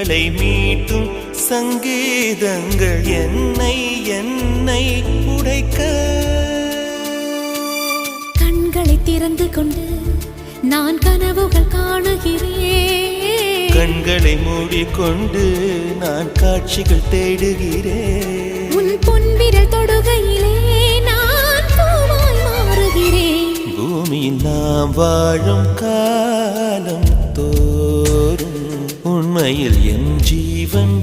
இவளை மீட்டும் சங்கீதங்கள் என்னை என்னை உடைக்க. கண்களை திறந்து கொண்டு நான் கனவுகள் காணுகிறேன். கண்களை மூடிக்கொண்டு நான் காட்சிகள் தேடுகிறேன். உன் பொன்விரல் தொடுகையிலே நான் பூவாய் மாறுகிறேன். பூமியில் நாம் வாழும் காலம் தோறும் உண்மையில் என் ஜீவன்